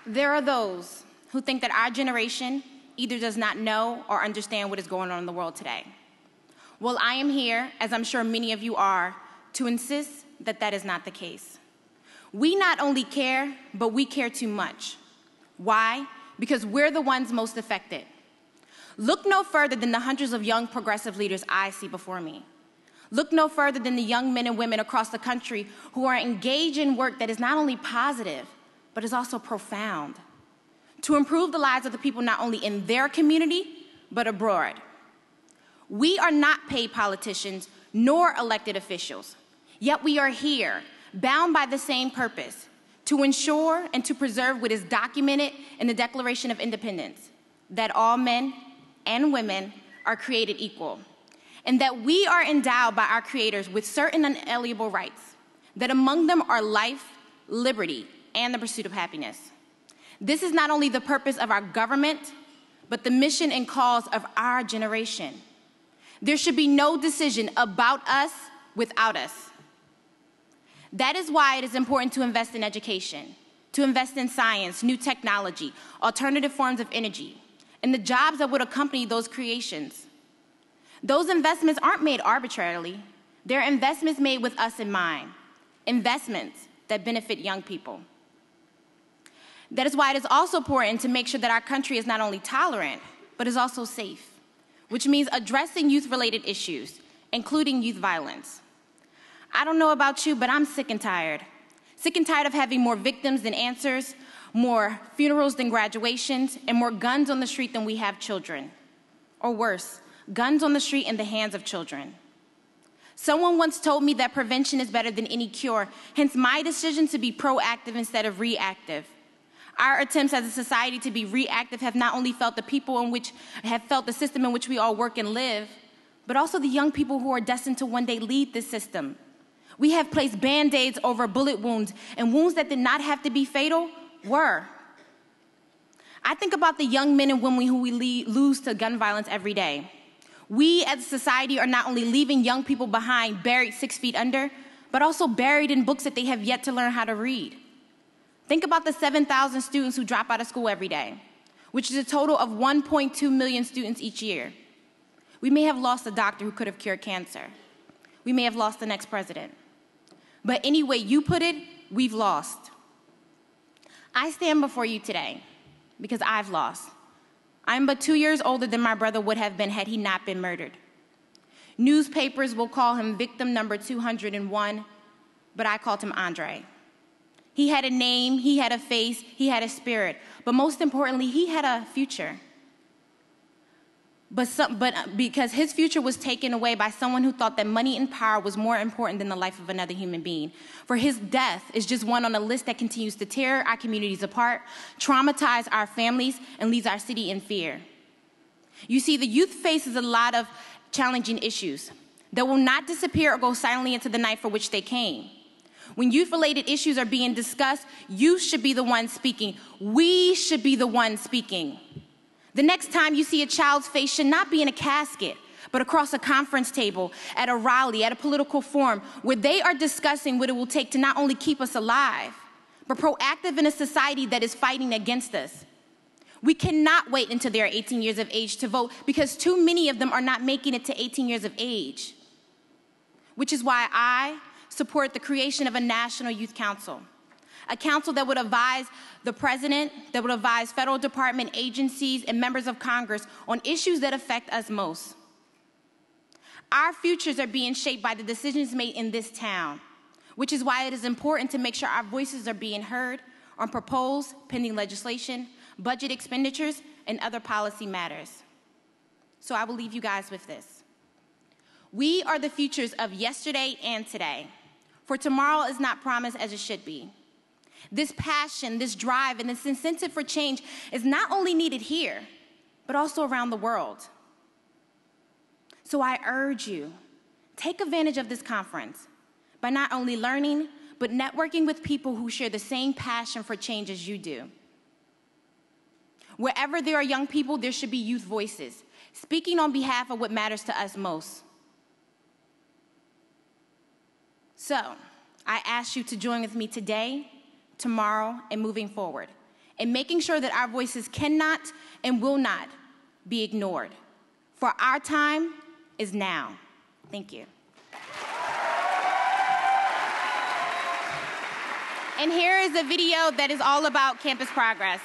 There are those who think that our generation either does not know or understand what is going on in the world today. Well, I am here, as I'm sure many of you are, to insist that that is not the case. We not only care, but we care too much. Why? Because we're the ones most affected. Look no further than the hundreds of young progressive leaders I see before me. Look no further than the young men and women across the country who are engaged in work that is not only positive, but is also profound, to improve the lives of the people not only in their community, but abroad. We are not paid politicians nor elected officials, yet we are here, bound by the same purpose, to ensure and to preserve what is documented in the Declaration of Independence, that all men and women are created equal, and that we are endowed by our creators with certain unalienable rights, that among them are life, liberty, and the pursuit of happiness. This is not only the purpose of our government, but the mission and cause of our generation. There should be no decision about us without us. That is why it is important to invest in education, to invest in science, new technology, alternative forms of energy, and the jobs that would accompany those creations. Those investments aren't made arbitrarily. They're investments made with us in mind, investments that benefit young people. That is why it is also important to make sure that our country is not only tolerant, but is also safe, which means addressing youth-related issues, including youth violence. I don't know about you, but I'm sick and tired. Sick and tired of having more victims than answers, more funerals than graduations, and more guns on the street than we have children. Or worse, guns on the street in the hands of children. Someone once told me that prevention is better than any cure, hence my decision to be proactive instead of reactive. Our attempts as a society to be reactive have not only felt the system in which we all work and live, but also the young people who are destined to one day lead this system. We have placed Band-Aids over bullet wounds, and wounds that did not have to be fatal were. I think about the young men and women who we lose to gun violence every day. We as a society are not only leaving young people behind buried 6 feet under, but also buried in books that they have yet to learn how to read. Think about the 7,000 students who drop out of school every day, which is a total of 1.2 million students each year. We may have lost a doctor who could have cured cancer. We may have lost the next president. But any way you put it, we've lost. I stand before you today because I've lost. I'm but 2 years older than my brother would have been had he not been murdered. Newspapers will call him victim number 201, but I called him Andre. He had a name, he had a face, he had a spirit, but most importantly, he had a future. But because his future was taken away by someone who thought that money and power was more important than the life of another human being. For his death is just one on a list that continues to tear our communities apart, traumatize our families, and leaves our city in fear. You see, the youth faces a lot of challenging issues that will not disappear or go silently into the night for which they came. When youth-related issues are being discussed, youth should be the one speaking. We should be the one speaking. The next time you see a child's face should not be in a casket, but across a conference table, at a rally, at a political forum, where they are discussing what it will take to not only keep us alive, but proactive in a society that is fighting against us. We cannot wait until they are 18 years of age to vote because too many of them are not making it to 18 years of age, which is why I support the creation of a National Youth Council, a council that would advise the president, that would advise federal department agencies and members of Congress on issues that affect us most. Our futures are being shaped by the decisions made in this town, which is why it is important to make sure our voices are being heard on proposed, pending legislation, budget expenditures, and other policy matters. So I will leave you guys with this. We are the futures of yesterday and today, for tomorrow is not promised as it should be. This passion, this drive, and this incentive for change is not only needed here, but also around the world. So I urge you, take advantage of this conference by not only learning, but networking with people who share the same passion for change as you do. Wherever there are young people, there should be youth voices, speaking on behalf of what matters to us most. So, I ask you to join with me today, tomorrow, and moving forward and making sure that our voices cannot and will not be ignored. For our time is now. Thank you. And here is a video that is all about campus progress.